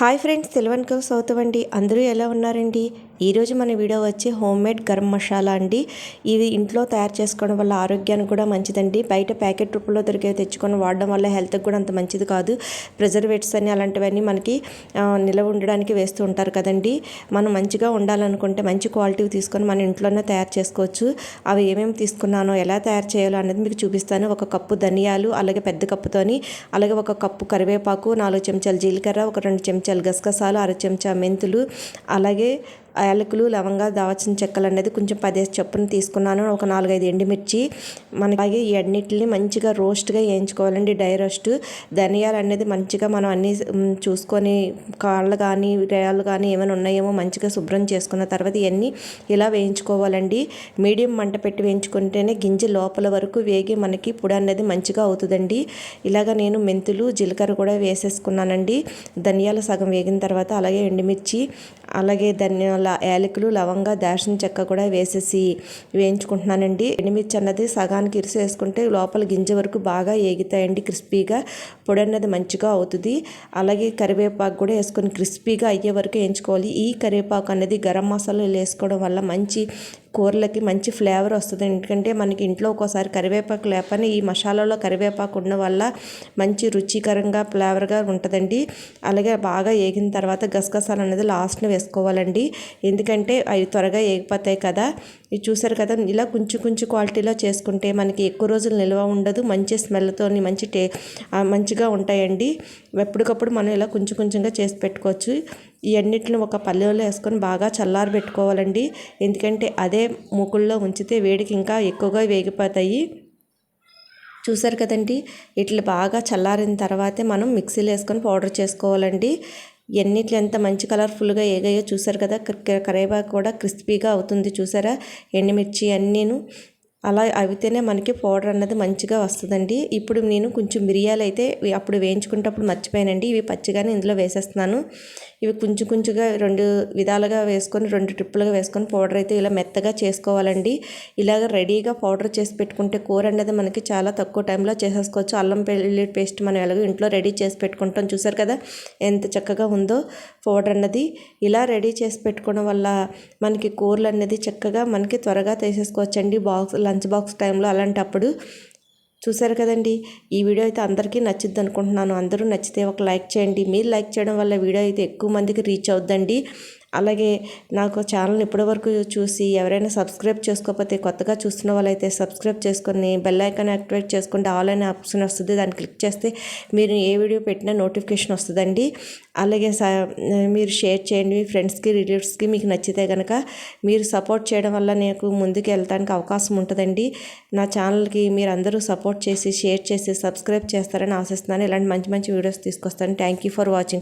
Hi friends, తెలువన్ కవ్ south అండి. అందరూ ఎలా ఉన్నారండి? ఈరోజు మన వీడియో వచ్చి హోమ్ మేడ్ గరం మసాలా అండి. ఇది ఇంట్లో తయారు చేసుకోవడం వల్ల ఆరోగ్యానికి కూడా మంచిదండి. బయట ప్యాకెట్ రూపంలో దొరికే తెచ్చుకొని వాడడం వల్ల హెల్త్కి కూడా అంత మంచిది కాదు. ప్రిజర్వేటివ్స్ అని అలాంటివన్నీ మనకి నిల్వ ఉండడానికి వేస్తూ ఉంటారు కదండి. మనం మంచిగా ఉండాలనుకుంటే మంచి క్వాలిటీ తీసుకొని మన ఇంట్లోనే తయారు చేసుకోవచ్చు. అవి ఏమేమి తీసుకున్నానో ఎలా తయారు చేయాలో అనేది మీకు చూపిస్తాను. 1 కప్పు ధనియాలు, అలాగే పెద్ద కప్పుతోని, అలాగే 1 కప్పు కరివేపాకు, 4 చెంచాలు జీలకర్ర, 1 2 చెంచాలు గసగసాలు, 1/2 చెంచా మెంతులు, అలాగే యాలకులు, లవంగా, దాల్చిన చెక్కలు అనేది కొంచెం 10 చొప్పున తీసుకున్నాను. ఒక 4-5 ఎండుమిర్చి. అలాగే ఈ అన్నిటిని మంచిగా రోస్ట్గా వేయించుకోవాలండి, డ్రై రోస్ట్. ధనియాలు అనేది మంచిగా మనం అన్నీ చూసుకొని కాళ్ళు కానీ రేళ్ళు కానీ ఏమైనా ఉన్నాయేమో మంచిగా శుభ్రం చేసుకున్న తర్వాత ఇవన్నీ ఇలా వేయించుకోవాలండి. మీడియం మంట పెట్టి వేయించుకుంటేనే గింజ లోపల వరకు వేగి మనకి పొడి అనేది మంచిగా అవుతుందండి. ఇలాగ నేను మెంతులు, జీలకర్ర కూడా వేసేసుకున్నానండి. ధనియాలు సగం వేగిన తర్వాత అలాగే ఎండుమిర్చి, అలాగే యాలకులు, లవంగా, దాల్చిన చెక్క కూడా వేసేసి వేయించుకుంటున్నానండి. ఎండుమిర్చి అన్నది సగానికి ఇరిసి వేసుకుంటే లోపల గింజ వరకు బాగా ఏగుతాయండి, క్రిస్పీగా పొడి అన్నది మంచిగా అవుతుంది. అలాగే కరివేపాకు కూడా వేసుకొని క్రిస్పీగా అయ్యే వరకు వేయించుకోవాలి. ఈ కరివేపాకు అనేది గరం మసాలాలు వేసుకోవడం వల్ల మంచి కూరలకి మంచి ఫ్లేవర్ వస్తుంది. ఎందుకంటే మనకి ఇంట్లో ఒక్కోసారి కరివేపాకు లేకపోయినా ఈ మసాలాలో కరివేపాకు ఉండడం వల్ల మంచి రుచికరంగా ఫ్లేవర్గా ఉంటుందండి. అలాగే బాగా వేగిన తర్వాత గసగసాలు అనేది లాస్ట్ని వేసుకోవాలండి, ఎందుకంటే అవి త్వరగా వేగిపోతాయి కదా. ఇది చూసారు కదా, ఇలా కొంచెం క్వాలిటీలో చేసుకుంటే మనకి ఎక్కువ రోజులు నిల్వ ఉండదు. మంచి స్మెల్తో మంచిగా ఉంటాయండి. ఎప్పటికప్పుడు మనం ఇలా కొంచెంగా చేసి పెట్టుకోవచ్చు. ఈ అన్నిటిని ఒక పల్లెలో వేసుకొని బాగా చల్లారి పెట్టుకోవాలండి, ఎందుకంటే అదే మూకుల్లో ఉంచితే వేడికి ఇంకా ఎక్కువగా వేగిపోతాయి. చూసారు కదండి, ఇట్లా బాగా చల్లారిన తర్వాతే మనం మిక్సీలో వేసుకొని పౌడర్ చేసుకోవాలండి. ఎన్నిట్లు ఎంత మంచి కలర్ఫుల్గా ఏగాయో చూసారు కదా. కరివేపాకు కూడా క్రిస్పీగా అవుతుంది చూసారా. ఎండుమిర్చి అన్నీను అలా అవితేనే మనకి పౌడర్ అన్నది మంచిగా వస్తుందండి. ఇప్పుడు నేను కొంచెం మిరియాలు అయితే అప్పుడు వేయించుకునేటప్పుడు మర్చిపోయానండి, ఇవి పచ్చిగానే ఇందులో వేసేస్తున్నాను. ఇవి కొంచెంగా 2 విధాలుగా వేసుకొని 2 ట్రిప్పులుగా వేసుకొని పౌడర్ అయితే ఇలా మెత్తగా చేసుకోవాలండి. ఇలాగ రెడీగా పౌడర్ చేసి పెట్టుకుంటే కూర అనేది మనకి చాలా తక్కువ టైంలో చేసేసుకోవచ్చు. అల్లం వెల్లుల్లి పేస్ట్ మనం ఎలాగో ఇంట్లో రెడీ చేసి పెట్టుకుంటాం. చూసారు కదా ఎంత చక్కగా ఉందో పౌడర్ అన్నది. ఇలా రెడీ చేసి పెట్టుకోవడం వల్ల మనకి కూరలు అనేది చక్కగా మనకి త్వరగా తీసేసుకోవచ్చండి, లంచ్ బాక్స్ టైంలో. అలాంటప్పుడు చూసారు కదండి, ఈ వీడియో అయితే అందరికీ నచ్చుద్ది అనుకుంటున్నాను. అందరూ నచ్చితే ఒక లైక్ చేయండి. మీరు లైక్ చేయడం వల్ల వీడియో అయితే ఎక్కువ మందికి రీచ్ అవుద్దండి. అలాగే నాకు ఛానల్ని ఇప్పటివరకు చూసి ఎవరైనా సబ్స్క్రైబ్ చేసుకోకపోతే కొత్తగా చూస్తున్న వాళ్ళైతే సబ్స్క్రైబ్ చేసుకొని బెల్ ఐకాన్ యాక్టివేట్ చేసుకుంటే ఆల్ అనే ఆప్షన్ వస్తుంది. దాన్ని క్లిక్ చేస్తే మీరు ఏ వీడియో పెట్టినా నోటిఫికేషన్ వస్తుందండి. అలాగే మీరు షేర్ చేయండి మీ ఫ్రెండ్స్కి, రిలేటివ్స్కి. మీకు నచ్చితే కనుక మీరు సపోర్ట్ చేయడం వల్ల నాకు ముందుకు వెళ్ళడానికి అవకాశం ఉంటుందండి. నా ఛానల్కి మీరు అందరూ సపోర్ట్ చేసి షేర్ చేసి సబ్స్క్రైబ్ చేస్తారని ఆశిస్తున్నాను. ఇలాంటి మంచి వీడియోస్ తీసుకొస్తాను. Thank you for watching.